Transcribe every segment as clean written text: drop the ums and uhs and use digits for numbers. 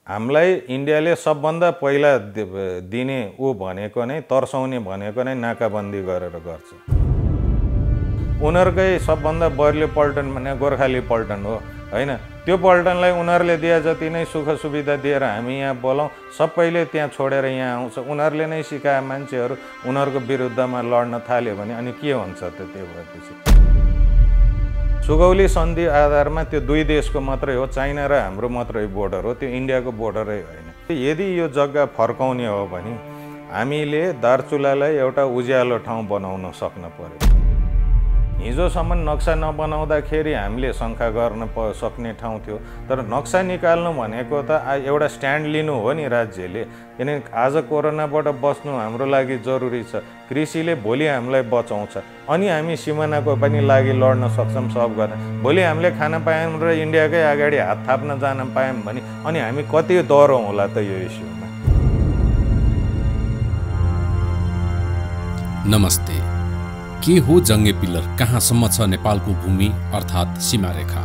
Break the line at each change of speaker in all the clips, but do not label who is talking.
हामीलाई इन्डियाले सबभन्दा पहिला दिने भनेको नै तर्साउने भनेको नै नाकाबन्दी गरेर गर्छ। उनीहरूकै सबभन्दा बलियो पल्टन भने गोर्खाली पल्टन हो हैन। त्यो पल्टनलाई उनीहरूले दिए जति नै सुख सुविधा दिएर हामी यहाँ बोलाउँ, सबैले त्यहाँ छोडेर यहाँ आउँछ। उनीहरूले नै सिकाए मान्छेहरू उनीहरूको विरुद्धमा लड्न थाल्यो भने अनि के हुन्छ त? त्यो भएपछि सुगौली सन्धि आधारमा त्यो दुई देशको मात्रै हो, चाइना र हाम्रो मात्रै बोर्डर हो, त्यो इन्डियाको बोर्डरै होइन। यदि यो जग्गा फर्काउने हो भने हामीले दार्चुलालाई एउटा उज्यालो ठाउँ बनाउन सक्न पर्यो। हिजोसम्म नक्सा नबनाउँदाखेरि हामीले शङ्का गर्न सक्ने ठाउँ थियो, तर नक्सा निकाल्नु भनेको त एउटा स्ट्यान्ड लिनु हो नि राज्यले। किनकि आज कोरोनाबाट बच्नु हाम्रो लागि जरुरी छ, कृषिले भोलि हामीलाई बचाउँछ, अनि हामी सिमानाको पनि लागि लड्न सक्छौँ सब गर्न। भोलि हामीले खान पायौँ र इन्डियाकै अगाडि हात थाप्न जान पायौँ भने अनि हामी कति डरौँ होला त यो इस्युमा।
नमस्ते। के हो जङ्गे पिल्लर? कहाँसम्म छ नेपालको भूमि अर्थात् सीमारेखा?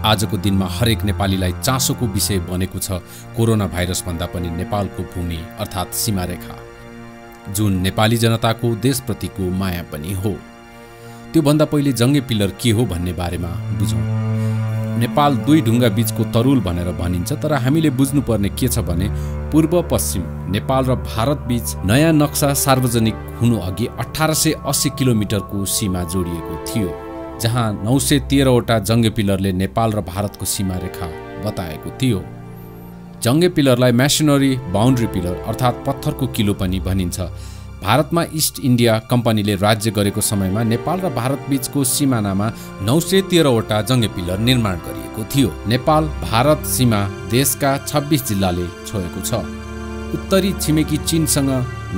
आजको दिनमा हरेक नेपालीलाई चासोको विषय बनेको छ कोरोना भाइरसभन्दा पनि नेपालको भूमि अर्थात् सीमारेखा, जुन नेपाली जनताको देशप्रतिको माया पनि हो। त्योभन्दा पहिले जङ्गे पिल्लर के हो भन्ने बारेमा बुझौँ। नेपाल दुई ढुङ्गा बीचको तरुल भनेर भनिन्छ, तर हामीले बुझ्नुपर्ने के छ भने पूर्व पश्चिम नेपाल र भारत बीच नयाँ नक्सा सार्वजनिक हुनु अघि 1880 किलोमिटरको सीमा जोडिएको थियो, जहाँ 913वटा जङ्गे पिल्लरले नेपाल र भारतको सीमारेखा बताएको थियो। जङ्गे पिल्लरलाई मेसनरी बाउन्ड्री पिल्लर अर्थात् पत्थरको किलो पनि भनिन्छ। भारतमा इस्ट इन्डिया कम्पनीले राज्य गरेको समयमा नेपाल र भारत बीचको सिमानामा 913वटा जङ्गे पिल्लर निर्माण गरिएको थियो। नेपाल भारत सीमा देशका 26 जिल्लाले छोएको छ। उत्तरी छिमेकी चीनसँग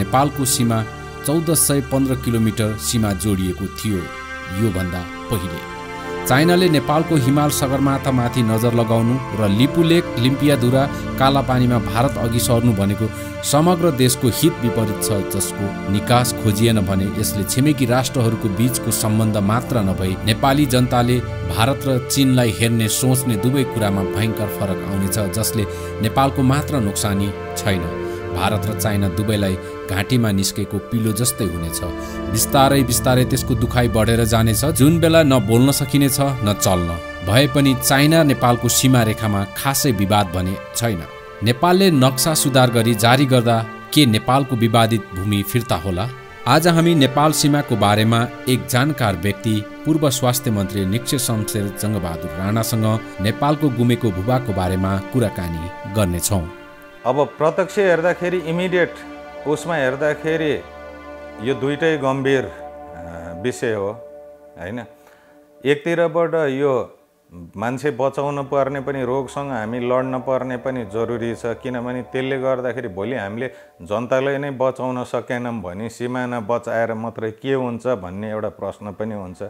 नेपालको सीमा 1415 किलोमिटर सीमा जोडिएको थियो। योभन्दा पहिले चाइनाले नेपालको हिमाल सगरमाथामाथि नजर लगाउनु र लिपुलेक लिम्पियाधुरा कालापानीमा भारत अघि सर्नु भनेको समग्र देशको हित विपरीत छ, जसको निकास खोजिएन भने यसले छिमेकी राष्ट्रहरूको बीचको सम्बन्ध मात्र नभई नेपाली जनताले भारत र चीनलाई हेर्ने सोच्ने दुवै कुरामा भयङ्कर फरक आउनेछ, जसले नेपालको मात्र नोक्सानी छैन, भारत र चाइना दुवैलाई घाँटीमा निस्केको पिलो जस्तै हुनेछ। बिस्तारै बिस्तारै त्यसको दुखाइ बढेर जानेछ, जुन बेला न बोल्न सकिनेछ न चल्न। भए पनि चाइना नेपालको सीमा रेखामा खासै विवाद भने छैन। नेपालले नक्सा सुधार गरी जारी गर्दा के नेपालको विवादित भूमि फिर्ता होला? आज हामी नेपाल सीमाको बारेमा एक जानकार व्यक्ति पूर्व स्वास्थ्य मन्त्री निक्षे शमशेर जङ्गबहादुर राणासँग नेपालको गुमेको भूभागको बारेमा कुराकानी गर्नेछौँ।
अब प्रत्यक्ष हेर्दाखेरि इमिडिएट उसमा हेर्दाखेरि यो दुइटै गम्भीर विषय हो हैन। एकतिरबाट यो मान्छे बचाउन पर्ने पनि रोगसँग हामी लड्न पर्ने पनि जरुरी छ, किनभने त्यसले गर्दाखेरि भोलि हामीले जनतालाई नै बचाउन सकेनौँ भने सिमाना बचाएर मात्रै के हुन्छ भन्ने एउटा प्रश्न पनि हुन्छ।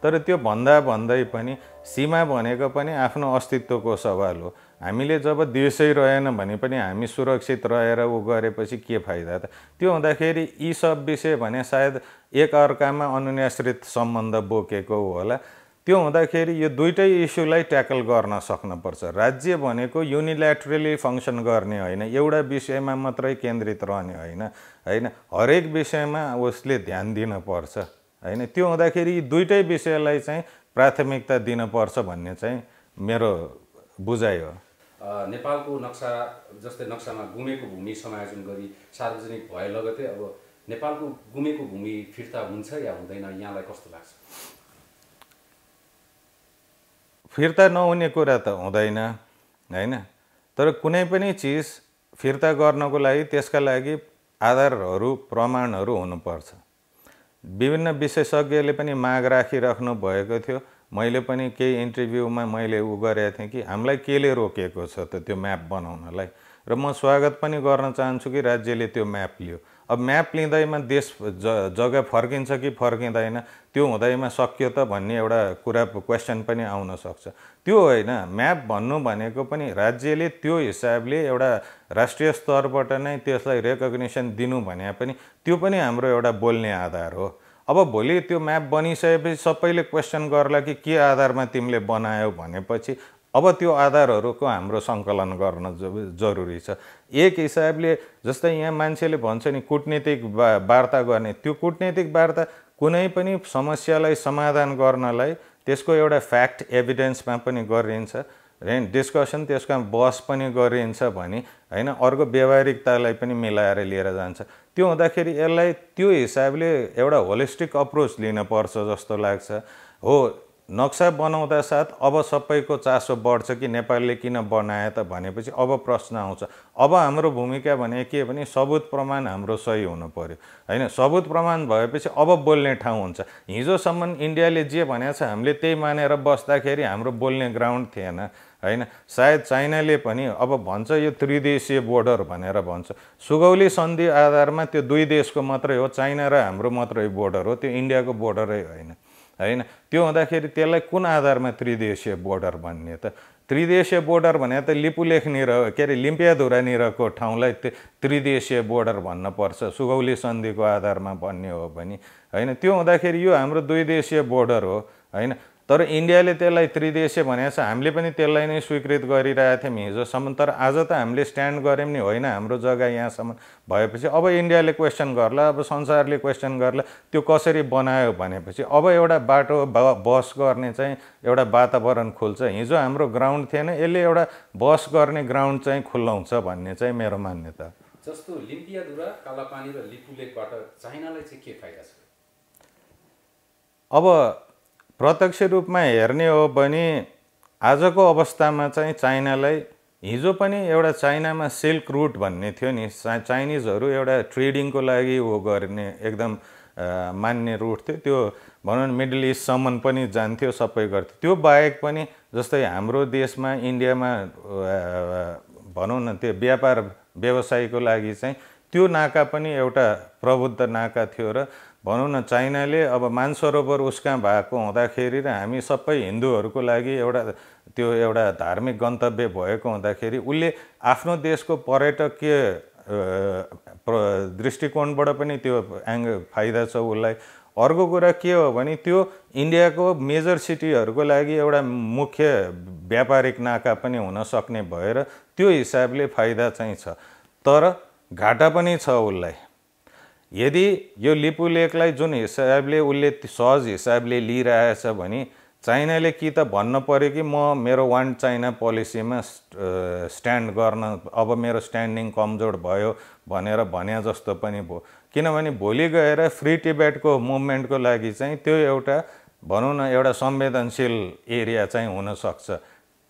तर त्यो भन्दै पनि सीमा भनेको पनि आफ्नो अस्तित्वको सवाल हो। हामीले जब देशै रहेन भने पनि हामी सुरक्षित रहेर गरेपछि के फाइदा त? त्यो हुँदाखेरि यी सब विषय भने सायद एक अर्कामा अनुन्याश्रित सम्बन्ध बोकेको होला। त्यो हुँदाखेरि यो दुइटै इस्युलाई ट्याकल गर्न सक्नुपर्छ। राज्य भनेको युनिल्याटरली फङ्सन गर्ने होइन, एउटा विषयमा मात्रै केन्द्रित रहने होइन, हरेक विषयमा उसले ध्यान दिनुपर्छ होइन। त्यो हुँदाखेरि यी दुइटै विषयलाई चाहिँ प्राथमिकता दिनुपर्छ भन्ने चाहिँ मेरो बुझाइ हो।
नेपालको नक्सा जस्तै नक्सामा गुमेको भूमि समायोजन गरी सार्वजनिक भए लगतै अब नेपालको गुमेको भूमि फिर्ता हुन्छ या हुँदैन, यहाँलाई कस्तो लाग्छ?
फिर्ता नहुने कुरा त हुँदैन हैन, तर कुनै पनि चिज फिर्ता गर्नको लागि त्यसका लागि आधारहरू प्रमाणहरू हुनुपर्छ। विभिन्न विशेषज्ञले पनि माग राखिराख्नु भएको थियो। मैले पनि केही इन्टरभ्यूमा मैले गरेको थिएँ कि हामीलाई केले रोकेको छ त त्यो म्याप बनाउनलाई, र म स्वागत पनि गर्न चाहन्छु कि राज्यले त्यो म्याप लियो। अब म्याप लिँदैमा देश जग्गा फर्किन्छ कि फर्किँदैन त्यो हुँदैमा सक्यो त भन्ने एउटा कुरा क्वेसन पनि आउन सक्छ। त्यो होइन, म्याप भन्नु भनेको पनि राज्यले त्यो हिसाबले एउटा राष्ट्रिय स्तरबाट नै त्यसलाई रेकग्निसन दिनु भने पनि त्यो पनि हाम्रो एउटा बोल्ने आधार हो। अब भोलि त्यो म्याप बनिसकेपछि सबैले क्वेसन गर्ला कि के आधारमा तिमीले बनायौ भनेपछि अब त्यो आधारहरूको हाम्रो सङ्कलन गर्न जरुरी छ। एक हिसाबले जस्तै यहाँ मान्छेले भन्छ नि कूटनीतिक वार्ता गर्ने, त्यो कूटनीतिक वार्ता कुनै पनि समस्यालाई समाधान गर्नलाई त्यसको एउटा फ्याक्ट एभिडेन्समा पनि गरिन्छ, डिस्कसन त्यसमा बहस पनि गरिन्छ भने हैन, अर्को व्यवहारिकतालाई पनि मिलाएर लिएर जान्छ। त्यो हुँदाखेरि यसलाई त्यो हिसाबले एउटा होलिस्टिक अप्रोच लिनुपर्छ जस्तो लाग्छ। हो, नक्सा बनाउँदा साथ अब सबैको चासो बढ्छ कि नेपालले किन बनाए त भनेपछि अब प्रश्न आउँछ। अब हाम्रो भूमिका भने के भने सबुत प्रमाण हाम्रो सही हुनु पर्यो हैन। सबुत प्रमाण भएपछि अब बोल्ने ठाउँ हुन्छ। हिजोसम्म इन्डियाले जे भनेको छ हामीले त्यही मानेर बस्दाखेरि हाम्रो बोल्ने ग्राउन्ड थिएन हैन। सायद चाइनाले पनि अब भन्छ यो त्रिदेशीय बोर्डर भनेर भन्छ। सुगौली सन्धि आधारमा त्यो दुई देशको मात्रै हो, चाइना र हाम्रो मात्रै बोर्डर हो, त्यो इन्डियाको बोर्डरै होइन हैन। त्यो हुँदाखेरि त्यसलाई कुन आधारमा त्रिदेशीय बोर्डर भन्ने त? त्रिदेशीय बोर्डर भने त लिपुलेखनिर के अरे लिम्पियाधुरानिरको ठाउँलाई त्रिदेशीय बोर्डर भन्नुपर्छ सुगौली सन्धिको आधारमा भन्ने हो भने हैन। त्यो हुँदाखेरि यो हाम्रो दुई देशीय बोर्डर हो हैन। तर इन्डियाले त्यसलाई त्रिदेशीय भनेको छ, हामीले पनि त्यसलाई नै स्वीकृत गरिरहेको थियौँ हिजोसम्म। तर आज त हामीले स्ट्यान्ड गऱ्यौँ नि, होइन हाम्रो जग्गा यहाँसम्म भएपछि अब इन्डियाले क्वेसन गर्ला, अब संसारले क्वेसन गर्ला त्यो कसरी बनायो भनेपछि अब एउटा बाटो बस गर्ने चाहिँ एउटा वातावरण खुल्छ। हिजो हाम्रो ग्राउन्ड थिएन, यसले एउटा बस गर्ने ग्राउन्ड चाहिँ खुल्लाउँछ भन्ने चाहिँ मेरो मान्यता।
जस्तो लिम्पियाधुरा, कालापानी र लिपुलेकबाट चाइनालाई चाहिँ के फाइदा छ?
अब प्रत्यक्ष रूपमा हेर्ने हो भने आजको अवस्थामा चाहिँ चाइनालाई, हिजो पनि एउटा चाइनामा सिल्क रुट भन्ने थियो नि, चाइनिजहरू एउटा ट्रेडिङको लागि वो गर्ने एकदम मान्ने रुट थियो। त्यो भनौँ न मिडल इस्टसम्म पनि जान्थ्यो, सबै गर्थ्यो। त्यो बाहेक पनि जस्तै हाम्रो देशमा इन्डियामा भनौँ न त्यो व्यापार व्यवसायको लागि चाहिँ त्यो नाका पनि एउटा प्रबुद्ध नाका थियो। र भनौँ न चाइनाले अब मानसरोवर उसका भएको हुँदाखेरि र हामी सबै हिन्दूहरूको लागि एउटा त्यो एउटा धार्मिक गन्तव्य भएको हुँदाखेरि उसले आफ्नो देशको पर्यटकीय दृष्टिकोणबाट पनि त्यो फाइदा छ उसलाई। अर्को कुरा के हो भने त्यो इन्डियाको मेजर सिटीहरूको लागि एउटा मुख्य व्यापारिक नाका पनि हुन सक्ने भएर त्यो हिसाबले फाइदा चाहिँ छ। तर घाटा पनि छ उसलाई। यदि यो लिपुलेकलाई जुन हिसाबले उसले सहज हिसाबले लिइरहेछ भने चाइनाले कि त भन्न पर्यो कि म मेरो वान चाइना पोलिसीमा स्ट्यान्ड गर्न अब मेरो स्ट्यान्डिङ कमजोर भयो भनेर भने जस्तो पनि भयो। किनभने भोलि गएर फ्री टिबेटको मुभमेन्टको लागि चाहिँ त्यो एउटा भनौँ न एउटा संवेदनशील एरिया चाहिँ हुनसक्छ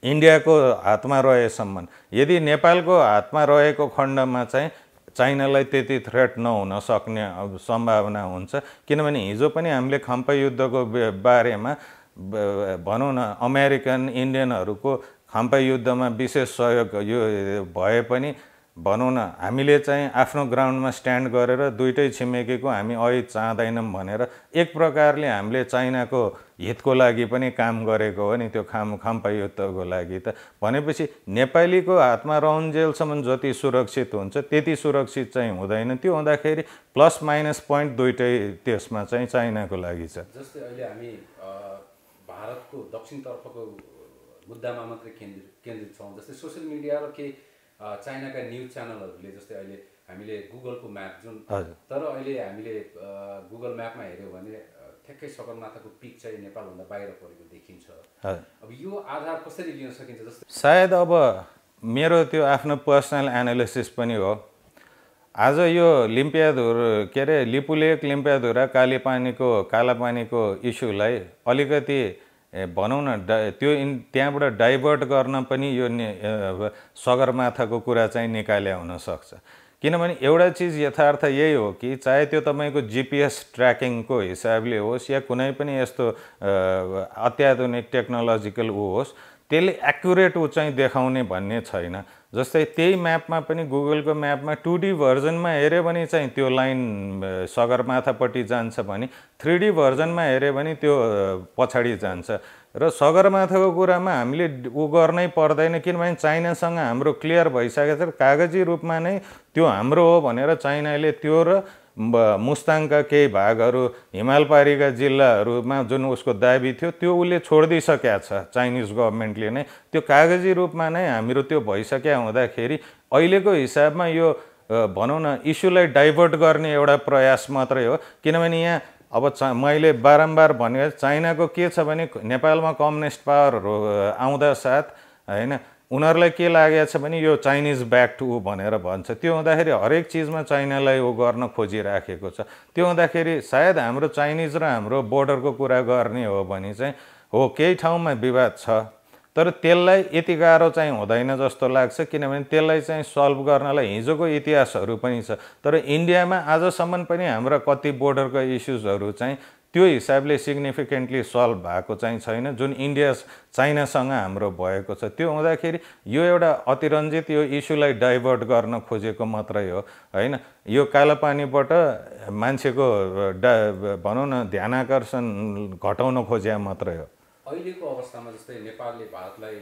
इन्डियाको हातमा रहेसम्म। यदि नेपालको हातमा रहेको खण्डमा चाहिँ चाइनालाई त्यति थ्रेट नहुन सक्ने सम्भावना हुन्छ। किनभने हिजो पनि हामीले खम्पा युद्धको बारेमा भनौँ न अमेरिकन इन्डियनहरूको खम्पा युद्धमा विशेष सहयोग यो भए पनि भनौँ न हामीले चाहिँ आफ्नो ग्राउन्डमा स्ट्यान्ड गरेर दुईटै छिमेकीको हामी ऐद चाहँदैनौँ भनेर एक प्रकारले हामीले चाइनाको हितको लागि पनि काम गरेको हो नि त्यो खम्पा युद्धको लागि। त भनेपछि नेपालीको हातमा रहन्जेलसम्म जति सुरक्षित हुन्छ त्यति सुरक्षित चाहिँ हुँदैन। त्यो हुँदाखेरि प्लस माइनस पोइन्ट दुईटै त्यसमा चाहिँ चाइनाको लागि छ।
जस्तै अहिले हामी भारतको दक्षिणतर्फको मुद्दामा मात्रै केन्द्रित छौँ। जस्तै सोसियल मिडिया र केही चाइनाका न्युज च्यानलहरूले जस्तै अहिले हामीले गुगलको म्याप जुन तर अहिले हामीले गुगल म्यापमा हेऱ्यौँ भने ठ्याक्कै सगरमाथाको पिक चाहिँ नेपालभन्दा बाहिर परेको देखिन्छ। अब यो आधार कसरी लिन सकिन्छ? जस्तै
सायद अब मेरो त्यो आफ्नो पर्सनल एनालिसिस पनि हो। आज यो लिम्पियाधुरा के अरे लिपुलेक लिम्पियाधुरा कालापानीको इस्युलाई अलिकति भनौँ न त्यो त्यहाँबाट डाइभर्ट गर्न पनि यो सगरमाथाको कुरा चाहिँ निकाल्या हुनसक्छ। किनभने एउटा चिज यथार्थ यही हो कि चाहे त्यो तपाईँको जिपिएस ट्र्याकिङको हिसाबले होस् या कुनै पनि यस्तो अत्याधुनिक टेक्नोलोजिकल होस् त्यसले एक्युरेट चाहिँ देखाउने भन्ने छैन। जस्तै त्यही म्यापमा पनि गुगलको म्यापमा 2D भर्जनमा हेऱ्यो भने चाहिँ त्यो लाइन सगरमाथापट्टि जान्छ भने 3D भर्जनमा हेऱ्यो भने त्यो पछाडि जान्छ। र सगरमाथाको कुरामा हामीले गर्नै पर्दैन किनभने चाइनासँग हाम्रो क्लियर भइसकेको छ। कागजी रूपमा नै त्यो हाम्रो हो भनेर चाइनाले त्यो र मुस्ताङका केही भागहरू हिमालपारीका जिल्लाहरूमा जुन उसको दाबी थियो त्यो उसले छोडिदिइसकेका छ चाइनिज गभर्मेन्टले नै। त्यो कागजी रूपमा नै हाम्रो त्यो भइसक्या हुँदाखेरि अहिलेको हिसाबमा यो भनौँ न इस्युलाई डाइभर्ट गर्ने एउटा प्रयास मात्रै हो। किनभने यहाँ अब मैले बारम्बार भने चाइनाको के छ भने नेपालमा कम्युनिस्ट पावरहरू आउँदा साथ होइन उनीहरूलाई के लागेको छ भने यो चाइनिज ब्याक टु भनेर भन्छ। त्यो हुँदाखेरि हरेक चिजमा चाइनालाई ऊ गर्न खोजिराखेको छ। त्यो हुँदाखेरि सायद हाम्रो चाइनिज र हाम्रो बोर्डरको कुरा गर्ने हो भने चाहिँ हो केही ठाउँमा विवाद छ, तर त्यसलाई यति गाह्रो चाहिँ हुँदैन जस्तो लाग्छ। किनभने त्यसलाई चाहिँ सल्भ गर्नलाई हिजोको इतिहासहरू पनि छ, तर इन्डियामा आजसम्म पनि हाम्रा कति बोर्डरको इस्युजहरू चाहिँ त्यो हिसाबले सिग्निफिकेन्टली सल्भ भएको चाहिँ छैन जुन इन्डिया चाइनासँग हाम्रो भएको छ। त्यो हुँदाखेरि यो एउटा अतिरञ्जित यो इस्युलाई डाइभर्ट गर्न खोजेको मात्रै हो होइन। यो कालापानीबाट मान्छेको भनौँ न ध्यान आकर्षण घटाउन खोजे मात्रै हो।
अहिलेको अवस्थामा जस्तै नेपालले भारतलाई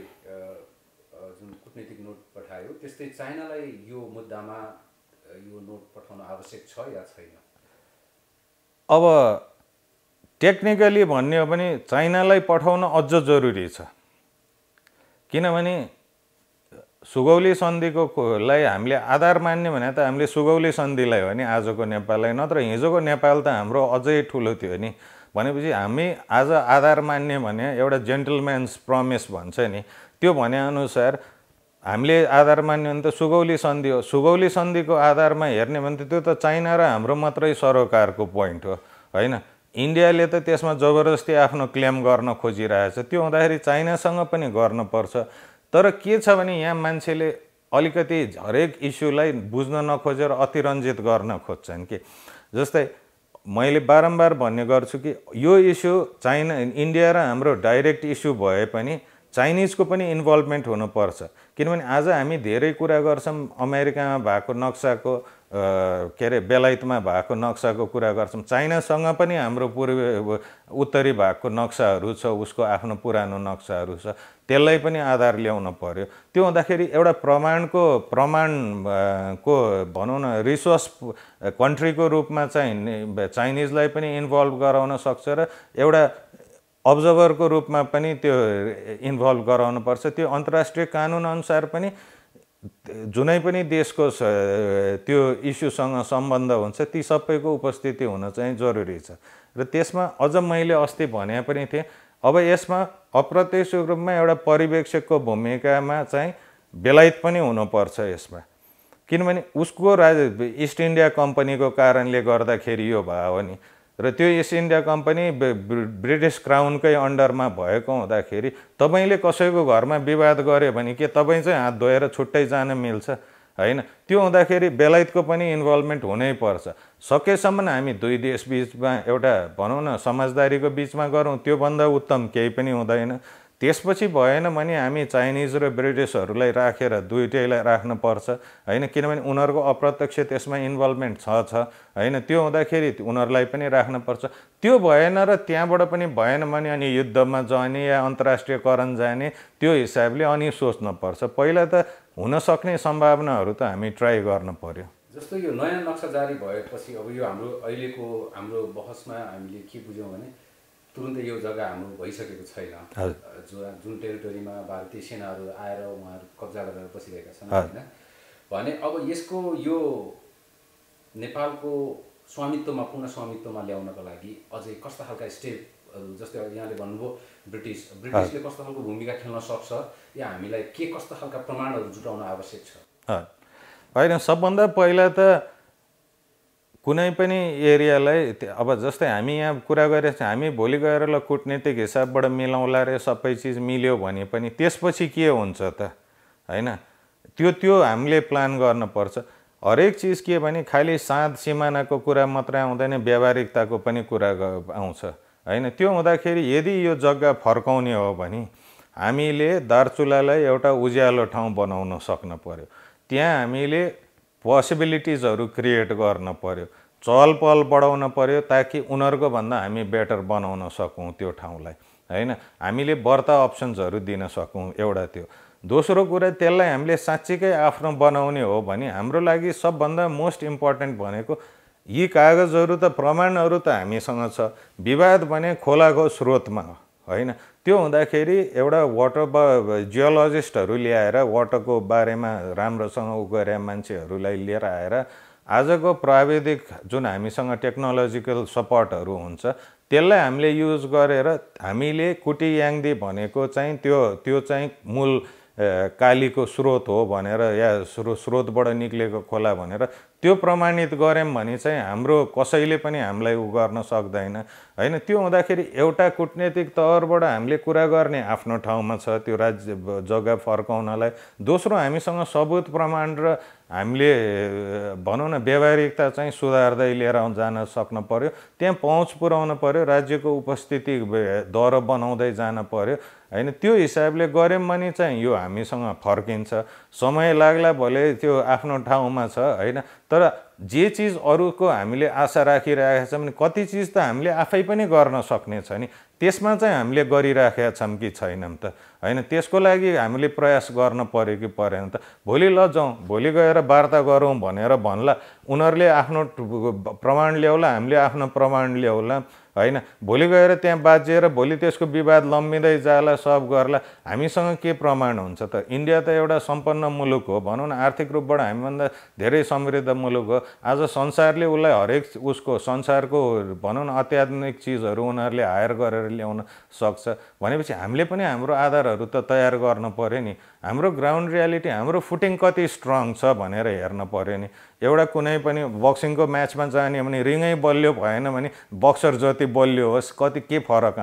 जुन कूटनीतिक नोट पठायो त्यस्तै चाइनालाई यो मुद्दामा यो नोट पठाउन आवश्यक छ या छैन?
अब टेक्निकली भन्ने हो भने चाइनालाई पठाउन अझ जरुरी छ। किनभने सुगौली सन्धिकोलाई हामीले आधार मान्ने भने त हामीले सुगौली सन्धिलाई हो नि आजको नेपाललाई, नत्र हिजोको नेपाल त हाम्रो अझै ठुलो थियो नि। भनेपछि हामी आज आधार मान्ने भने एउटा जेन्टलम्यान्स प्रमिस भन्छ नि, त्यो भनेअनुसार हामीले आधार मान्ने भने त सुगौली सन्धि हो। सुगौली सन्धिको आधारमा हेर्ने भने त त्यो त चाइना र हाम्रो मात्रै सरोकारको पोइन्ट हो होइन। इन्डियाले त त्यसमा जबरजस्ती आफ्नो क्लेम गर्न खोजिरहेछ। त्यो हुँदाखेरि चाइनासँग पनि गर्नुपर्छ। तर के छ भने यहाँ मान्छेले अलिकति हरेक इस्युलाई बुझ्न नखोजेर अतिरञ्जित गर्न खोज्छन् कि। जस्तै मैले बारम्बार भन्ने गर्छु कि यो इस्यु चाइना इन्डिया र हाम्रो डाइरेक्ट इस्यु भए पनि चाइनिजको पनि इन्भल्भमेन्ट हुनुपर्छ। किनभने आज हामी धेरै कुरा गर्छौँ अमेरिकामा भएको नक्साको के अरे बेलायतमा भएको नक्साको कुरा गर्छौँ। चाइनासँग पनि हाम्रो उत्तरी भागको नक्साहरू छ, उसको आफ्नो पुरानो नक्साहरू छ, त्यसलाई पनि आधार ल्याउन पर्यो। त्यो हुँदाखेरि एउटा प्रमाणको भनौँ न रिसोर्स कन्ट्रीको रूपमा चाहिँ चाइनिजलाई पनि इन्भल्भ गराउन सक्छ र एउटा अब्जर्भरको रूपमा पनि त्यो इन्भल्भ गराउनुपर्छ। त्यो अन्तर्राष्ट्रिय कानुन अनुसार पनि जुनै पनि देशको त्यो इस्युसँग सम्बन्ध हुन्छ ती सबैको उपस्थिति हुन चाहिँ जरुरी छ। र त्यसमा अझ मैले अस्ति भने पनि थिएँ, अब यसमा अप्रत्यक्ष रूपमा एउटा पर्यवेक्षकको भूमिकामा चाहिँ बेलायत पनि हुनुपर्छ यसमा। किनभने उसको इस्ट इन्डिया कम्पनीको कारणले गर्दाखेरि यो भयो हो नि। र त्यो इस्ट इन्डिया कम्पनी ब्रिटिस क्राउनकै अन्डरमा भएको हुँदाखेरि तपाईँले कसैको घरमा विवाद गऱ्यो भने के तपाईँ चाहिँ हात धोएर छुट्टै जान मिल्छ होइन। त्यो हुँदाखेरि बेलायतको पनि इन्भल्भमेन्ट हुनैपर्छ। सकेसम्म हामी दुई देश बिचमा एउटा भनौँ न समझदारीको बिचमा गरौँ, त्योभन्दा उत्तम केही पनि हुँदैन। त्यसपछि भएन भने हामी चाइनिज र ब्रिटिसहरूलाई राखेर दुईटैलाई राख्नुपर्छ होइन। किनभने उनीहरूको अप्रत्यक्ष त्यसमा इन्भल्भमेन्ट छ होइन। त्यो हुँदाखेरि उनीहरूलाई पनि राख्नुपर्छ। त्यो भएन र त्यहाँबाट पनि भएन भने अनि युद्धमा जाने या अन्तर्राष्ट्रियकरण जाने त्यो हिसाबले अनि सोच्नुपर्छ। पहिला त हुन सक्ने सम्भावनाहरू त हामी ट्राई गर्न पर्यो।
जस्तो यो नयाँ नक्सा जारी भएपछि अब यो हाम्रो बहसमा हामीले के बुझ्यौँ भने तुरुन्तै यो जग्गा हाम्रो भइसकेको छैन। जुन टेरिटोरीमा भारतीय सेनाहरू आएर उहाँहरू कब्जा गरेर बसिरहेका छन् होइन। भने अब यसको यो नेपालको स्वामित्वमा पुनः स्वामित्वमा ल्याउनको लागि अझै कस्ता खालका स्टेपहरू, जस्तै यहाँले भन्नुभयो ब्रिटिसले कस्तो खालको भूमिका खेल्न सक्छ या हामीलाई के कस्ता खालका प्रमाणहरू जुटाउन आवश्यक छ?
होइन, सबभन्दा पहिला त कुनै पनि एरियालाई अब जस्तै हामी यहाँ कुरा गरेर हामी भोलि गएर ल कूटनीतिक हिसाबबाट मिलाउँला रे सबै चिज मिल्यो भने पनि त्यसपछि के हुन्छ त होइन। त्यो हामीले प्लान गर्नुपर्छ। हरेक चिज के भने खालि साँध सिमानाको कुरा मात्रै आउँदैन, व्यावहारिकताको पनि कुरा आउँछ होइन। त्यो हुँदाखेरि यदि यो जग्गा फर्काउने हो भने हामीले दार्चुलालाई एउटा उज्यालो ठाउँ बनाउन सक्न पर्यो। त्यहाँ हामीले पोसिबिलिटिजहरू क्रिएट गर्न पर्यो, चहल पहल बढाउन पर्यो ताकि उनीहरूको भन्दा हामी बेटर बनाउन सकौँ त्यो ठाउँलाई होइन। हामीले बढ्ता अप्सन्सहरू दिन सकौँ, एउटा त्यो। दोस्रो कुरा त्यसलाई हामीले साँच्चीकै आफ्नो बनाउने हो भने हाम्रो लागि सबभन्दा मोस्ट इम्पोर्टेन्ट भनेको यी कागजहरू त प्रमाणहरू त हामीसँग छ, विवाद भने खोलाको स्रोतमा हो होइन। त्यो हुँदाखेरि एउटा वाटर जियोलोजिस्टहरू ल्याएर वाटरको बारेमा राम्रोसँग उ गरे मान्छेहरूलाई लिएर आएर आजको प्राविधिक जुन हामीसँग टेक्नोलोजिकल सपोर्टहरू हुन्छ त्यसलाई हामीले युज गरेर हामीले कुटियाङ्दी भनेको चाहिँ त्यो चाहिँ मूल कालीको स्रोत हो भनेर या स्रोतबाट निक्लेको खोला भनेर त्यो प्रमाणित गऱ्यौँ भने चाहिँ हाम्रो कसैले पनि हामीलाई उ गर्न सक्दैन होइन। त्यो हुँदाखेरि एउटा कुटनीतिक तवरबाट हामीले कुरा गर्ने आफ्नो ठाउँमा छ त्यो राज्य जग्गा फर्काउनलाई, दोस्रो हामीसँग सबुत प्रमाण र हामीले भनौँ न व्यावहारिकता चाहिँ सुधार्दै लिएर जान सक्नु पर्यो, त्यहाँ पहुँच पुर्याउनु पर्यो, राज्यको उपस्थिति दर बनाउँदै जान पर्यो होइन। त्यो हिसाबले गऱ्यौँ भने चाहिँ यो हामीसँग फर्किन्छ। समय लाग्ला भले त्यो आफ्नो ठाउँमा छ होइन, तर जे चिज अरूको हामीले आशा राखिरहेका छौँ भने कति चिज त हामीले आफै पनि गर्न सक्ने छ नि, त्यसमा चाहिँ हामीले गरिराखेका छौँ कि छैनौँ त होइन। त्यसको लागि हामीले प्रयास गर्न पर्यो कि परेन त। भोलि ल जाउँ, भोलि गएर वार्ता गरौँ भनेर भन्ला, उनीहरूले आफ्नो प्रमाण ल्याउला, हामीले आफ्नो प्रमाण ल्याउला होइन। भोलि गएर त्यहाँ बाजिएर भोलि त्यसको विवाद लम्बिँदै जाला, सब गर्ला, हामीसँग के प्रमाण हुन्छ त? इन्डिया त एउटा सम्पन्न मुलुक हो, भनौँ न आर्थिक रूपबाट हामीभन्दा धेरै समृद्ध मुलुक हो। आज संसारले उसलाई हरेक उसको संसारको भनौँ न अत्याधुनिक चिजहरू उनीहरूले हायर गरेर ल्याउन सक्छ भनेपछि हामीले पनि हाम्रो आधारहरू त तयार गर्न पर्यो नि। हाम्रो ग्राउन्ड रियालिटी, हाम्रो फुटिङ कति स्ट्रङ छ भनेर हेर्न पर्यो नि। एउटा कुनै पनि बक्सिङको म्याचमा जाने भने रिङै बलियो भएन भने बक्सर जति बलियो होस् कति के फरक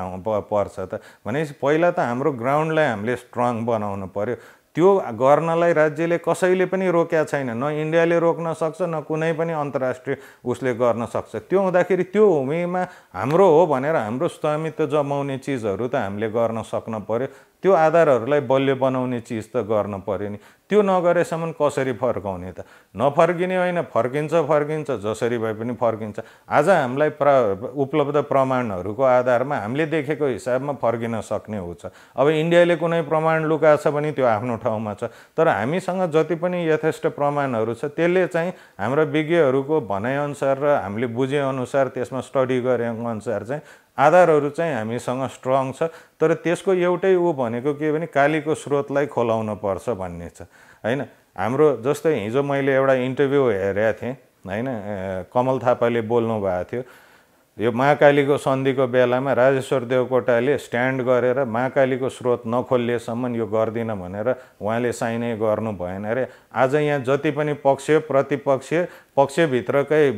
पर्छ त भनेपछि पहिला त हाम्रो ग्राउन्डलाई हामीले स्ट्रङ बनाउनु पर्यो। त्यो गर्नलाई राज्यले कसैले पनि रोकेका छैन, न इन्डियाले रोक्न सक्छ न कुनै पनि अन्तर्राष्ट्रिय उसले गर्न सक्छ। त्यो हुँदाखेरि त्यो भूमिमा हाम्रो हो भनेर हाम्रो स्वामित्व जमाउने चिजहरू त हामीले गर्न सक्न पर्यो। त्यो आधारहरूलाई बलियो बनाउने चिज त गर्न पर्यो नि। त्यो नगरेसम्म कसरी फर्काउने त? नफर्किने होइन, फर्किन्छ जसरी भए पनि फर्किन्छ। आज हामीलाई उपलब्ध प्रमाणहरूको आधारमा हामीले देखेको हिसाबमा फर्किन सक्ने हुन्छ। अब इन्डियाले कुनै प्रमाण लुकाएको छ भने त्यो आफ्नो ठाउँमा छ, तर हामीसँग जति पनि यथेष्ट प्रमाणहरू छ त्यसले चाहिँ हाम्रो विज्ञहरूको भनाइअनुसार र हामीले बुझेअनुसार त्यसमा स्टडी गरेको अनुसार चाहिँ आधारहरू चाहिँ हामीसँग स्ट्रङ छ। तर त्यसको एउटै ऊ भनेको के भने कालीको स्रोतलाई खोलाउन पर्छ भन्ने छ होइन। हाम्रो जस्तै हिजो मैले एउटा इन्टरभ्यू हेरेको थिएँ होइन, कमल थापाले बोल्नु भएको थियो, यो महाकालीको सन्धिको बेलामा राजेश्वर देवकोटाले स्ट्यान्ड गरेर महाकालीको स्रोत नखोलिएसम्म यो गर्दिन भनेर उहाँले साइनै गर्नु भएन अरे। आज यहाँ जति पनि पक्ष प्रतिपक्ष पक्षभित्रकै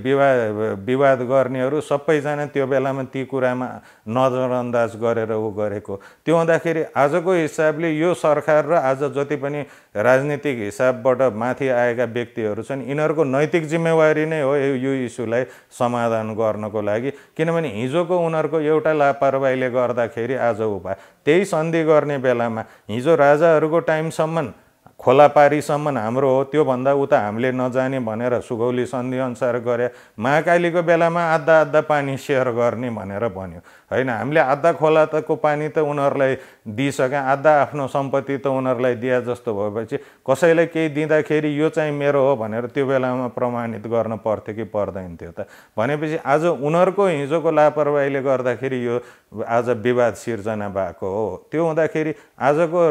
विवाद गर्नेहरू सबैजना त्यो बेलामा ती कुरामा नजरअन्दाज गरेर ऊ गरेको। त्यो हुँदाखेरि आजको हिसाबले यो सरकार र आज जति पनि राजनीतिक हिसाबबाट माथि आएका व्यक्तिहरू छन् यिनीहरूको नैतिक जिम्मेवारी नै हो यो इस्युलाई समाधान गर्नको लागि। किनभने हिजोको उनीहरूको एउटा लापरवाहीले गर्दाखेरि आज ऊ भयो। त्यही सन्धि गर्ने बेलामा हिजो राजाहरूको टाइमसम्म खोलापारीसम्म हाम्रो हो, त्योभन्दा उता हामीले नजाने भनेर सुगौली सन्धि अनुसार गरे। महाकालीको बेलामा आधा पानी सेयर गर्ने भनेर भन्यो होइन। हामीले आधा खोलाको पानी त उनीहरूलाई दिइसक्यो, आधा आफ्नो सम्पत्ति त उनीहरूलाई दिए जस्तो भएपछि कसैलाई केही दिँदाखेरि यो चाहिँ मेरो हो भनेर त्यो बेलामा प्रमाणित गर्न पर्थ्यो कि पर्दैन थियो त? भनेपछि आज उनीहरूको हिजोको लापरवाहीले गर्दाखेरि यो आज विवाद सिर्जना भएको हो। त्यो हुँदाखेरि आजको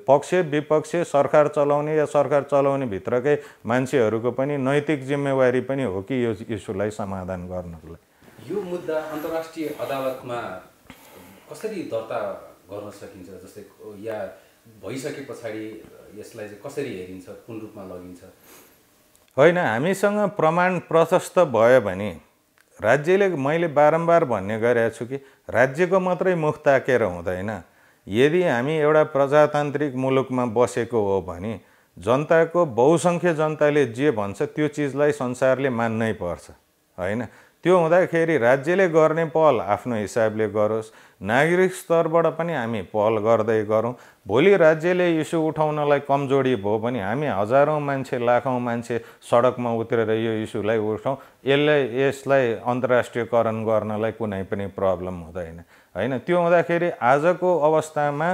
पक्ष विपक्ष सरकार चलाउने या सरकार चलाउने भित्रकै मान्छेहरूको पनि नैतिक जिम्मेवारी पनि हो कि यो इस्युलाई समाधान गर्नको लागि।
यो मुद्दा अन्तर्राष्ट्रिय अदालतमा कसरी दर्ता गर्न सकिन्छ? जस्तै या भइसके पछाडि यसलाई चाहिँ कसरी हेरिन्छ, कुन रूपमा लगिन्छ?
होइन, हामीसँग प्रमाण प्रशस्त भयो भने राज्यले, मैले बारम्बार भन्ने गरेको छु कि राज्यको मात्रै मुख ताकेर हुँदैन। यदि हामी एउटा प्रजातान्त्रिक मुलुकमा बसेको हो भने जनताको बहुसङ्ख्य जनताले जे भन्छ त्यो चिजलाई संसारले मान्नै पर्छ होइन। त्यो हुँदाखेरि राज्यले गर्ने पहल आफ्नो हिसाबले गरोस्, नागरिक स्तरबाट पनि हामी पहल गर्दै गरौँ। भोलि राज्यले इस्यु उठाउनलाई कमजोरी भयो भने हामी हजारौँ मान्छे लाखौँ मान्छे सडकमा उत्रेर यो इस्युलाई उठाउँ। यसलाई अन्तर्राष्ट्रियकरण गर्नलाई कुनै पनि प्रब्लम हुँदैन होइन। त्यो हुँदाखेरि आजको अवस्थामा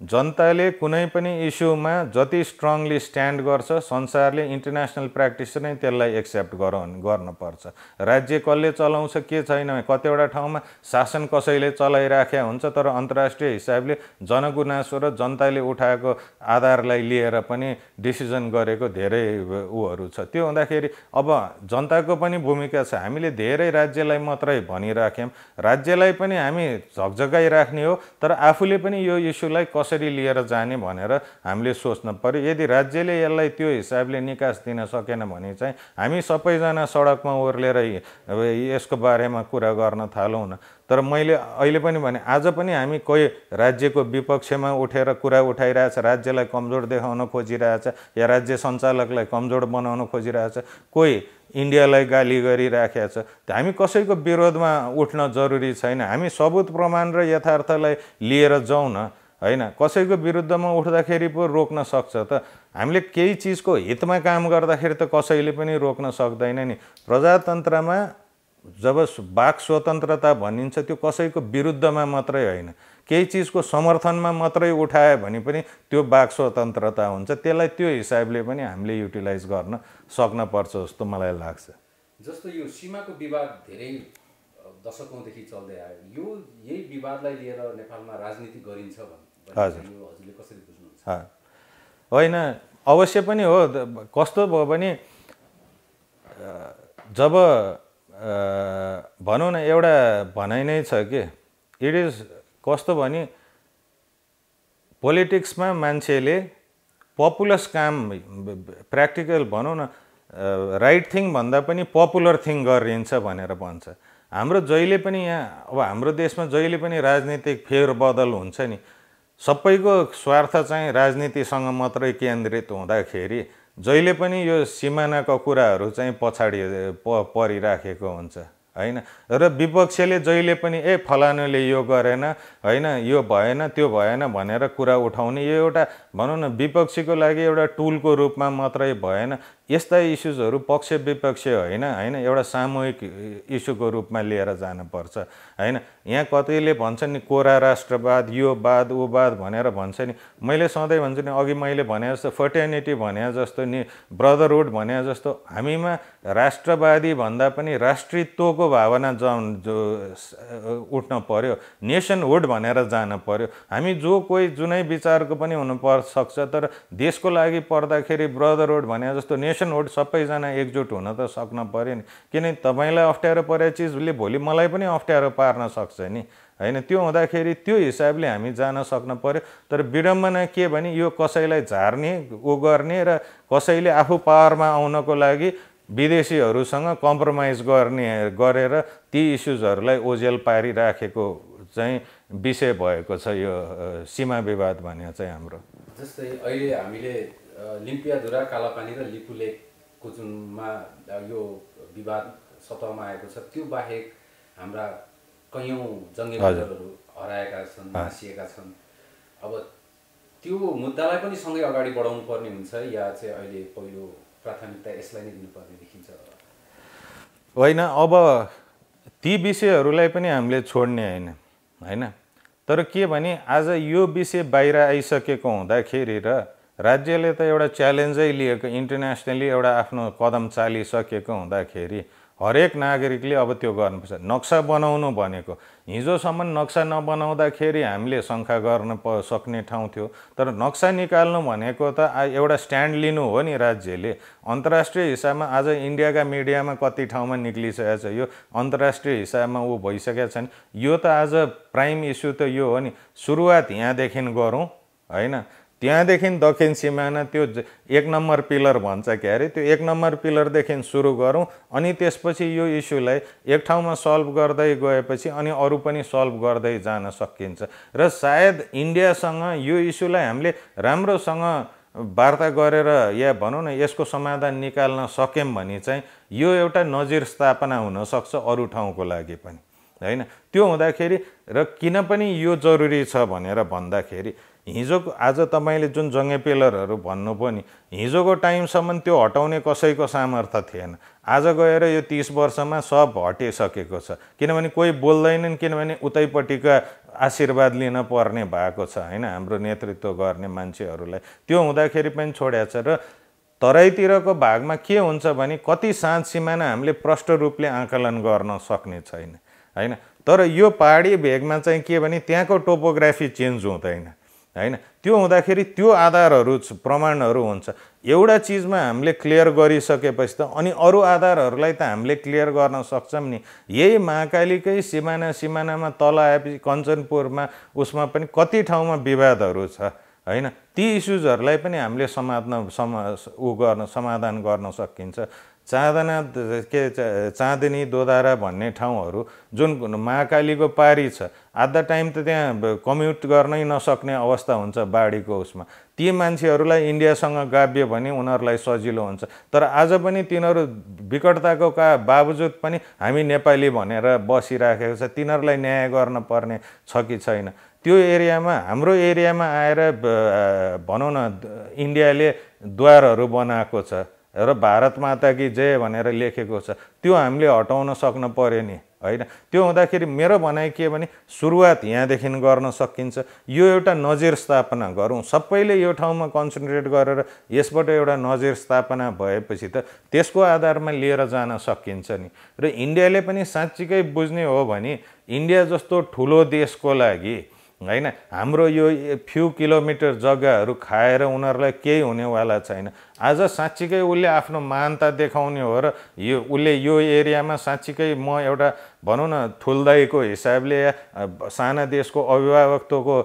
जनताले कुनै पनि इस्युमा जति स्ट्रङली स्ट्यान्ड गर्छ संसारले इन्टरनेसनल प्र्याक्टिस नै त्यसलाई एक्सेप्ट गर्नुपर्छ। राज्य कसले चलाउँछ के छैन, कतिवटा ठाउँमा शासन कसैले चलाइराखेका हुन्छ तर अन्तर्राष्ट्रिय हिसाबले जनगुनासो र जनताले उठाएको आधारलाई लिएर पनि डिसिजन गरेको धेरै उहरू छ। त्यो हुँदाखेरि अब जनताको पनि भूमिका छ। हामीले धेरै राज्यलाई मात्रै भनिराख्यौँ, राज्यलाई पनि हामी झकझकाइराख्ने हो तर आफूले पनि यो इस्युलाई कसरी लिएर जाने भनेर हामीले सोच्न पर्यो। यदि राज्यले यसलाई त्यो हिसाबले निकास दिन सकेन भने चाहिँ हामी सबैजना सडकमा ओर्लेर यसको बारेमा कुरा गर्न थालौँ न। तर मैले अहिले पनि भने आज पनि हामी कोही राज्यको विपक्षमा उठेर कुरा उठाइरहेछ, राज्यलाई कमजोर देखाउन खोजिरहेछ या राज्य सञ्चालकलाई कमजोर बनाउन खोजिरहेछ, कोही इन्डियालाई गाली गरिराखेको छ। हामी कसैको विरोधमा उठ्न जरुरी छैन, हामी सबुत प्रमाण र यथार्थलाई लिएर जाउँ न, होइन? कसैको विरुद्धमा उठ्दाखेरि पो रोक्न सक्छ त। हामीले केही चिजको हितमा काम गर्दाखेरि त कसैले पनि रोक्न सक्दैन नि। प्रजातन्त्रमा जब वाक स्वतन्त्रता भनिन्छ त्यो कसैको विरुद्धमा मात्रै होइन, केही चिजको समर्थनमा मात्रै उठायो भने पनि त्यो वाक स्वतन्त्रता हुन्छ। त्यसलाई त्यो हिसाबले पनि हामीले युटिलाइज गर्न सक्न पर्छ जस्तो मलाई लाग्छ।
जस्तो यो सीमाको विवाद धेरै दशकौँदेखि चल्दै आयो, यो यही विवादलाई लिएर नेपालमा राजनीति गरिन्छ भने हजुरले कसरी बुझ्नुहुन्छ?
होइन, अवश्य पनि हो। कस्तो भयो भने जब भनौँ न एउटा भनाइ नै छ कि इट इज कस्तो भने पोलिटिक्समा मान्छेले पपुलस काम प्र्याक्टिकल भनौँ न राइट थिङ भन्दा पनि पपुलर थिङ गरिन्छ भनेर भन्छ। हाम्रो जहिले पनि यहाँ अब हाम्रो देशमा जहिले पनि राजनीतिक फेरबदल हुन्छ नि, सबैको स्वार्थ चाहिँ राजनीतिसँग मात्रै केन्द्रित हुँदाखेरि जहिले पनि यो सिमानाको कुराहरू चाहिँ पछाडि परिराखेको हुन्छ, होइन? र विपक्षले जहिले पनि फलानुले यो गरेन, होइन, यो भएन त्यो भएन भनेर कुरा उठाउने यो एउटा भनौँ न विपक्षीको लागि एउटा टुलको रूपमा मात्रै भएन। यस्ता इस्युजहरू पक्ष विपक्ष होइन, एउटा सामूहिक इस्युको रूपमा लिएर जानुपर्छ, होइन? यहाँ कतिले भन्छन् नि कोरा राष्ट्रवाद, यो वाद ऊ वाद भनेर भन्छ नि। मैले सधैँ भन्छु नि, अघि मैले भने जस्तो फर्टर्निटी भने जस्तो नि, ब्रदरहुड भने जस्तो हामीमा राष्ट्रवादी भन्दा पनि राष्ट्रित्वको भावना उठ्न पर्यो, नेसनहुड भनेर जान पर्यो। हामी जो कोही जुनै विचारको पनि हुनु सक्छ तर देशको लागि पर्दाखेरि ब्रदरहुड भने जस्तो नेसनहुड सबैजना एकजुट हुन त सक्न पर्यो नि। किनभने तपाईँलाई अप्ठ्यारो परेको चिजले भोलि मलाई पनि अप्ठ्यारो पार्न सक्छ नि, होइन? त्यो हुँदाखेरि त्यो हिसाबले हामी जान सक्न पर्यो। तर विडम्बना के भने यो कसैलाई झार्ने ऊ गर्ने र कसैले आफू पावरमा आउनको लागि विदेशीहरूसँग कम्प्रोमाइज गरेर ती इस्युजहरूलाई ओझेल पारिराखेको चाहिँ विषय भएको छ यो सीमा विवाद भने चाहिँ हाम्रो।
जस्तै अहिले हामीले लिम्पियाधुरा, कालापानी र लिपुलेकको जुनमा यो विवाद सतहमा आएको छ, त्यो बाहेक हाम्रा कैयौँ जङ्गी बहादुरहरू हराएका छन्, मासिएका छन्। अब त्यो मुद्दालाई पनि सँगै अगाडि बढाउनु पर्ने हुन्छ या चाहिँ अहिले पहिलो प्राथमिकता यसलाई नै दिनुपर्ने देखिन्छ?
होइन, अब ती विषयहरूलाई पनि हामीले छोड्ने होइन। तर के भने आज यो विषय बाहिर आइसकेको हुँदाखेरि र राज्यले त एउटा च्यालेन्जै लिएको, इन्टरनेसनली एउटा आफ्नो कदम चालिसकेको हुँदाखेरि हरेक नागरिकले अब त्यो गर्नुपर्छ। नक्सा बनाउनु भनेको हिजोसम्म नक्सा नबनाउँदाखेरि हामीले शङ्का गर्न सक्ने ठाउँ थियो, तर नक्सा निकाल्नु भनेको त एउटा स्ट्यान्ड लिनु हो नि राज्यले। अन्तर्राष्ट्रिय हिसाबमा आज इन्डियाका मिडियामा कति ठाउँमा निक्लिसकेको छ, यो अन्तर्राष्ट्रिय हिसाबमा ऊ भइसकेका छन्। यो त आज प्राइम इस्यु त यो हो नि, सुरुवात यहाँदेखि गरौँ, होइन? त्यहाँदेखि दक्षिण सिमाना त्यो 1 नम्बर पिलर भन्छ के अरे, त्यो 1 नम्बर पिलरदेखि सुरु गरौँ। अनि त्यसपछि यो इस्युलाई एक ठाउँमा सल्भ गर्दै गएपछि अनि अरू पनि सल्भ गर्दै जान सकिन्छ। र सायद इन्डियासँग यो इस्युलाई हामीले राम्रोसँग वार्ता गरेर या भनौँ न यसको समाधान निकाल्न सक्यौँ भने चाहिँ यो एउटा नजिर स्थापना हुनसक्छ अरू ठाउँको लागि पनि, होइन? त्यो हुँदाखेरि र किन पनि यो जरुरी छ भनेर भन्दाखेरि हिजोको आज तपाईँले जुन जङ्गे पिलरहरू भन्नु पनि हिजोको टाइमसम्म त्यो हटाउने कसैको सामर्थ्य थिएन। आज गएर यो 30 वर्षमा सब हटिसकेको छ, किनभने कोही बोल्दैनन्, किनभने उतैपट्टिका आशीर्वाद लिन पर्ने भएको छ होइन हाम्रो नेतृत्व गर्ने मान्छेहरूलाई। त्यो हुँदाखेरि पनि छोडेको छ। र तराईतिरको भागमा के हुन्छ भने कति साँझ सिमाना हामीले प्रष्ट रूपले आकलन गर्न सक्ने छैन होइन। तर यो पहाडी भेगमा चाहिँ के भने त्यहाँको टोपोग्राफी चेन्ज हुँदैन होइन। त्यो हुँदाखेरि त्यो आधारहरू प्रमाणहरू हुन्छ। एउटा चिजमा हामीले क्लियर गरिसकेपछि त अनि अरू आधारहरूलाई त हामीले क्लियर गर्न सक्छौँ नि। यही महाकालीकै सिमानामा तल आएपछि कञ्चनपुरमा उसमा पनि कति ठाउँमा विवादहरू छ होइन। ती इस्युजहरूलाई पनि हामीले समाधान गर्न सकिन्छ। चाँदनी दोधारा भन्ने ठाउँहरू जुन महाकालीको पारी छ, एट द टाइम त त्यहाँ कम्युट गर्नै नसक्ने अवस्था हुन्छ बाढीको उसमा। ती मान्छेहरूलाई इन्डियासँग गाभियो भने उनीहरूलाई सजिलो हुन्छ। तर आज पनि तिनीहरू विकटताको बावजुद पनि हामी नेपाली भनेर बसिराखेको छ। तिनीहरूलाई न्याय गर्न पर्ने छ कि छैन? त्यो एरियामा हाम्रो एरियामा आएर भनौँ न इन्डियाले द्वारहरू बनाएको छ र भारत माता की जय भनेर लेखेको छ, त्यो हामीले हटाउन सक्न पर्यो नि होइन। त्यो हुँदाखेरि मेरो भनाइ के भने सुरुवात यहाँदेखि गर्न सकिन्छ। यो एउटा नजिर स्थापना गरौँ, सबैले यो ठाउँमा कन्सन्ट्रेट गरेर यसबाट एउटा नजिर स्थापना भएपछि त त्यसको आधारमा लिएर जान सकिन्छ नि। र इन्डियाले पनि साँच्चीकै बुझ्ने हो भने इन्डिया जस्तो ठुलो देशको लागि होइन हाम्रो यो फ्यु किलोमिटर जग्गाहरू खाएर उनीहरूलाई केही हुनेवाला छैन। आज साँच्चीकै उसले आफ्नो महानता देखाउने हो र उसले यो एरियामा साँच्चीकै म एउटा भनौँ न ठुल्दाईको हिसाबले साना देशको अभिभावकत्वको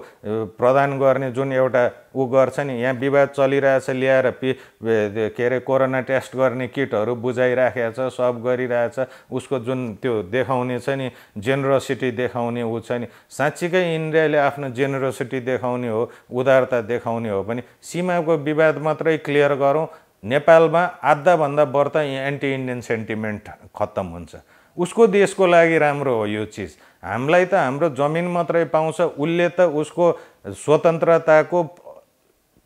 प्रदान गर्ने जुन एउटा ऊ गर्छ नि, यहाँ विवाद चलिरहेछ ल्याएर के अरे कोरोना टेस्ट गर्ने किटहरू बुझाइराखेको छ, सब गरिरहेछ। उसको जुन त्यो देखाउने छ नि जेनरोसिटी देखाउने ऊ छ नि, साँच्चीकै इन्डियाले आफ्नो जेनरोसिटी देखाउने हो, उदारता देखाउने हो भने सीमाको विवाद मात्रै क्लियर गरौँ। नेपालमा आधाभन्दा बढ्ता एन्टी इन्डियन सेन्टिमेन्ट खत्तम हुन्छ। उसको देशको लागि राम्रो हो यो चिज। हामीलाई त हाम्रो जमिन मात्रै पाउँछ, उसले त उसको स्वतन्त्रताको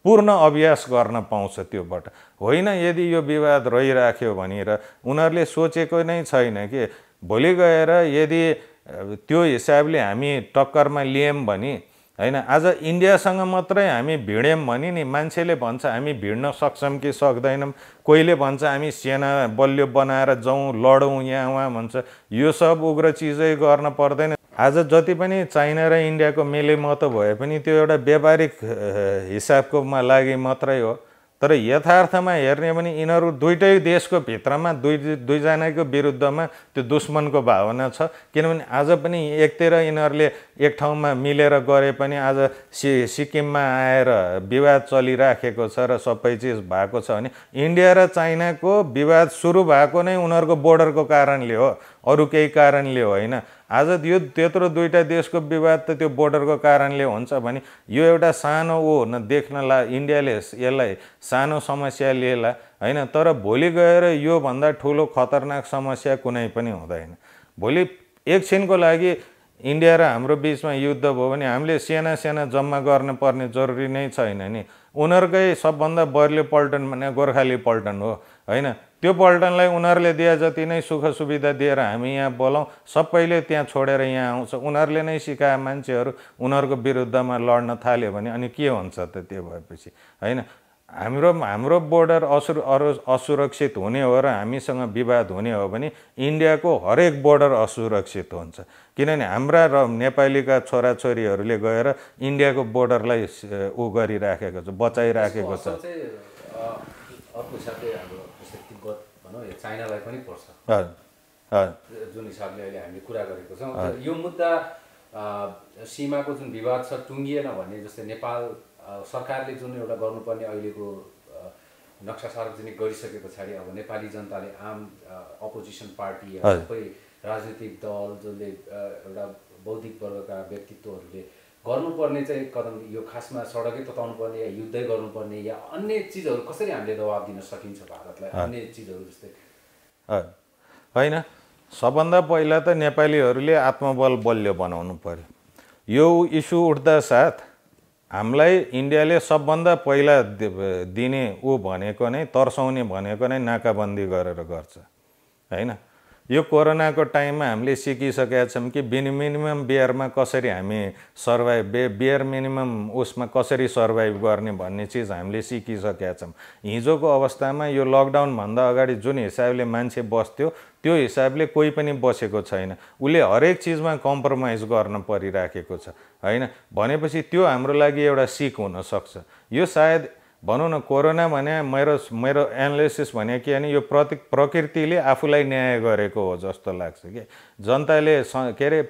पूर्ण अभ्यास गर्न पाउँछ त्योबाट होइन। यदि यो विवाद रहिराख्यो भनेर उनीहरूले सोचेको नै छैन कि भोलि गएर यदि त्यो हिसाबले हामी टक्करमा लियौँ भने होइन, आज इन्डियासँग मात्रै हामी भिड्यौँ भने नि मान्छेले भन्छ हामी भिड्न सक्छौँ कि सक्दैनौँ। कोहीले भन्छ हामी सेना बलियो बनाएर जाउँ लडौँ यहाँ उहाँ भन्छ। यो सब उग्र चिजै गर्न पर्दैन। आज जति पनि चाइना र इन्डियाको मेलेमतो भए पनि त्यो एउटा व्यापारिक हिसाबको लागि मात्रै हो। तर यथार्थमा हेर्ने भने यिनीहरू दुईटै देशको भित्रमा दुईजनाको विरुद्धमा त्यो दुश्मनको भावना छ। किनभने आज पनि एकतिर यिनीहरूले एक ठाउँमा मिलेर गरे पनि आज सिक्किममा आएर विवाद चलिराखेको छ र सबै चिज भएको छ भने इन्डिया र चाइनाको विवाद सुरु भएको नै उनीहरूको बोर्डरको कारणले हो, अरू केही कारणले होइन। आज यो त्यत्रो दुईटा देशको विवाद त त्यो बोर्डरको कारणले हुन्छ भने यो एउटा सानो ऊ न देख्नला इन्डियाले यसलाई सानो समस्या लिएला होइन। तर भोलि गएर योभन्दा ठुलो खतरनाक समस्या कुनै पनि हुँदैन। भोलि एकछिनको लागि इन्डिया र हाम्रो बिचमा युद्ध भयो भने हामीले सेना जम्मा गर्नुपर्ने जरुरी नै छैन नि। उनीहरूकै सबभन्दा बलियो पल्टन भने गोर्खाली पल्टन हो होइन। त्यो पल्टनलाई उनीहरूले दिए जति नै सुख सुविधा दिएर हामी यहाँ बोलाउँ, सबैले त्यहाँ छोडेर यहाँ आउँछ। उनीहरूले नै सिकाए मान्छेहरू उनीहरूको विरुद्धमा लड्न थाल्यो भने अनि के हुन्छ त? त्यो भएपछि होइन हाम्रो बोर्डर असुरक्षित हुने हो र हामीसँग विवाद हुने हो भने इन्डियाको हरेक बोर्डर असुरक्षित हुन्छ। किनभने हाम्रा र नेपालीका छोराछोरीहरूले गएर इन्डियाको बोर्डरलाई ऊ गरिराखेको छ, बचाइराखेको छ।
अर्को हिसाबले हाम्रो जस्तै तिब्बत भनौँ या चाइनालाई पनि पर्छ जुन हिसाबले अहिले हामीले कुरा गरेको छौँ। यो मुद्दा सीमाको जुन विवाद छ टुङ्गिएन भने जस्तै नेपाल सरकारले जुन एउटा गर्नुपर्ने अहिलेको नक्सा सार्वजनिक गरिसके पछाडि अब नेपाली जनताले आम अपोजिसन पार्टी सबै राजनीतिक दल जसले एउटा बौद्धिक वर्गका व्यक्तित्वहरूले गर्नुपर्ने चाहिँ कदम यो खासमा सडकै तताउनु पर्ने या युद्धै गर्नुपर्ने या अन्य चिजहरू कसरी हामीले दबाब दिन सकिन्छ भारतलाई अन्य चिजहरू जस्तै
होइन। सबभन्दा पहिला त नेपालीहरूले आत्मबल बलियो बनाउनु पर्यो। यो इस्यु उठ्दा साथ हामीलाई इन्डियाले सबभन्दा पहिला दिने ऊ भनेको नै तर्साउने भनेको नै नाकाबन्दी गरेर गर्छ हैन। यो कोरोनाको टाइममा हामीले सिकिसकेका छौँ कि मिनिमम बियरमा कसरी हामी सर्भाइभ बियर मिनिमम उसमा कसरी सर्भाइभ गर्ने भन्ने चिज हामीले सिकिसकेका छौँ। हिजोको अवस्थामा यो लकडाउनभन्दा अगाडि जुन हिसाबले मान्छे बस्थ्यो त्यो हिसाबले कोही पनि बसेको छैन। उसले हरेक चिजमा कम्प्रोमाइज गर्न परिराखेको छ हैन। भनेपछि त्यो हाम्रो लागि एउटा सिक हुनसक्छ। यो सायद भनौँ न कोरोना भने मेरो एनालिसिस भने के भने यो प्रकृतिले आफूलाई न्याय गरेको हो जस्तो लाग्छ कि जनताले के अरे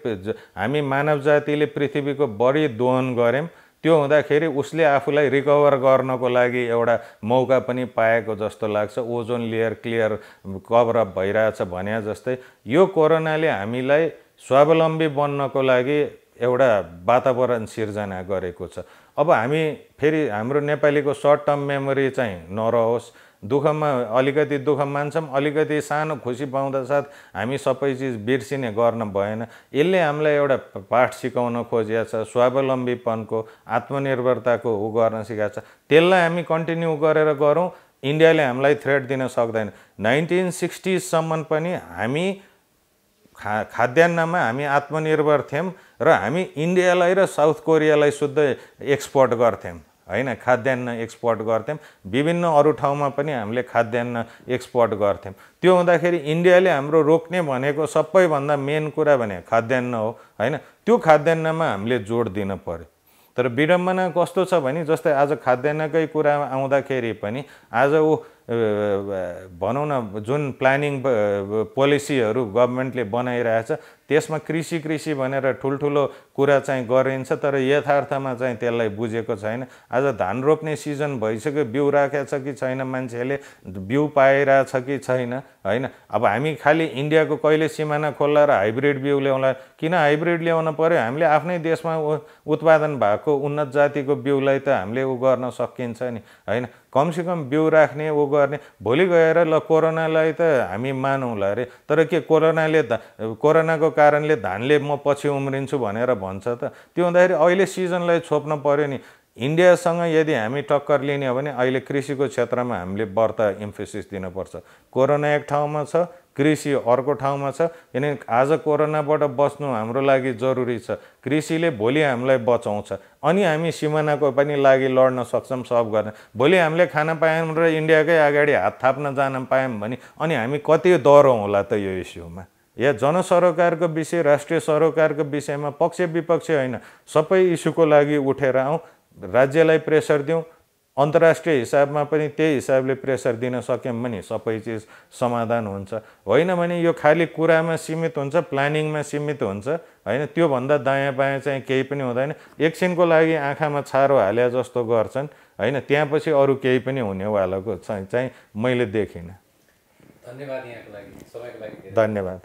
हामी मानव जातिले पृथ्वीको बढी दोहन गऱ्यौँ, त्यो हुँदाखेरि उसले आफूलाई रिकभर गर्नको लागि एउटा मौका पनि पाएको जस्तो लाग्छ। ओजोन लेयर क्लियर कभरअप भइरहेछ भने जस्तै यो कोरोनाले हामीलाई स्वावलम्बी बन्नको लागि एउटा वातावरण सिर्जना गरेको छ। अब हामी फेरि हाम्रो नेपालीको सर्ट टर्म मेमोरी चाहिँ नरहोस्, दुःखमा अलिकति दुःख मान्छौँ, अलिकति सानो खुसी पाउँदा साथ हामी सबै चिज बिर्सिने गर्न भएन। यसले हामीलाई एउटा पाठ सिकाउन खोजेको छ, स्वावलम्बीपनको आत्मनिर्भरताको ऊ गर्न सिकाएको छ। त्यसलाई हामी कन्टिन्यू गरेर गरौँ, इन्डियाले हामीलाई थ्रेट दिन सक्दैन। 1960s सम्म पनि हामी खाद्यान्नमा हामी आत्मनिर्भर थियौँ र हामी इन्डियालाई र साउथ कोरियालाई शुद्ध एक्सपोर्ट गर्थ्यौँ हैन। खाद्यान्न एक्सपोर्ट गर्थ्यौँ, विभिन्न अरू ठाउँमा पनि हामीले खाद्यान्न एक्सपोर्ट गर्थ्यौँ। त्यो हुँदाखेरि इन्डियाले हाम्रो रोक्ने भनेको सबैभन्दा मेन कुरा भने खाद्यान्न हो हैन। त्यो खाद्यान्नमा हामीले जोड दिन पर्यो। तर विडम्बना कस्तो छ भने जस्तै आज खाद्यान्नकै कुरा आउँदाखेरि पनि आज ऊ भनौँ न जुन प्लानिङ पोलिसीहरू गभर्मेन्टले बनाइरहेछ त्यसमा कृषि भनेर ठुल्ठुलो कुरा चाहिँ गरिन्छ, तर यथार्थमा चाहिँ त्यसलाई बुझेको छैन। आज धान रोप्ने सिजन भइसक्यो, बिउ राखेको छ कि छैन, मान्छेले बिउ पाइरहेछ कि छैन हैन। अब हामी खालि इन्डियाको कहिले सिमाना खोल्ला र हाइब्रिड बिउ ल्याउँला, किन हाइब्रिड ल्याउन पर्यो? हामीले आफ्नै देशमा उत्पादन भएको उन्नत जातिको बिउलाई त हामीले ऊ गर्न सकिन्छ नि हैन। कमसेकम बिउ राख्ने ऊ गर्ने। भोलि गएर ल कोरोनालाई त हामी मानौँला अरे, तर के कोरोनाको कारणले धानले म पछि उम्रिन्छु भनेर भन्छ त? त्यो हुँदाखेरि अहिले सिजनलाई छोप्न पर्यो नि। इन्डियासँग यदि हामी टक्कर लिने हो भने अहिले कृषिको क्षेत्रमा हामीले बढ्ता इम्फेसिस दिनुपर्छ। कोरोना एक ठाउँमा छ, कृषि अर्को ठाउँमा छ। किनकि आज कोरोनाबाट बच्नु हाम्रो लागि जरुरी छ। कृषिले भोलि हामीलाई बचाउँछ अनि हामी सिमानाको पनि लागि लड्न सक्छौँ, सब गर्न। भोलि हामीले खान पायौँ र इन्डियाकै अगाडि हात थाप्न जान पायौँ भने अनि हामी कति डरौँ होला त यो इस्युमा? या जनसरोकारको विषय, राष्ट्रिय सरोकारको विषयमा पक्ष विपक्ष होइन, सबै इस्युको लागि उठेर आउँ, राज्यलाई प्रेसर दिउँ, अन्तर्राष्ट्रिय हिसाबमा पनि त्यही हिसाबले प्रेसर दिन सक्यौँ भने सबै चिज समाधान हुन्छ। होइन भने यो खालि कुरामा सीमित हुन्छ, प्लानिङमा सीमित हुन्छ हैन। त्योभन्दा दायाँ बायाँ चाहिँ केही पनि हुँदैन। एकछिनको लागि आँखामा छारो हाले जस्तो गर्छन् हैन, त्यहाँपछि अरू केही पनि हुनेवालाको चाहिँ मैले देखिनँ।
धन्यवाद यहाँको लागि, सबैको लागि
धन्यवाद।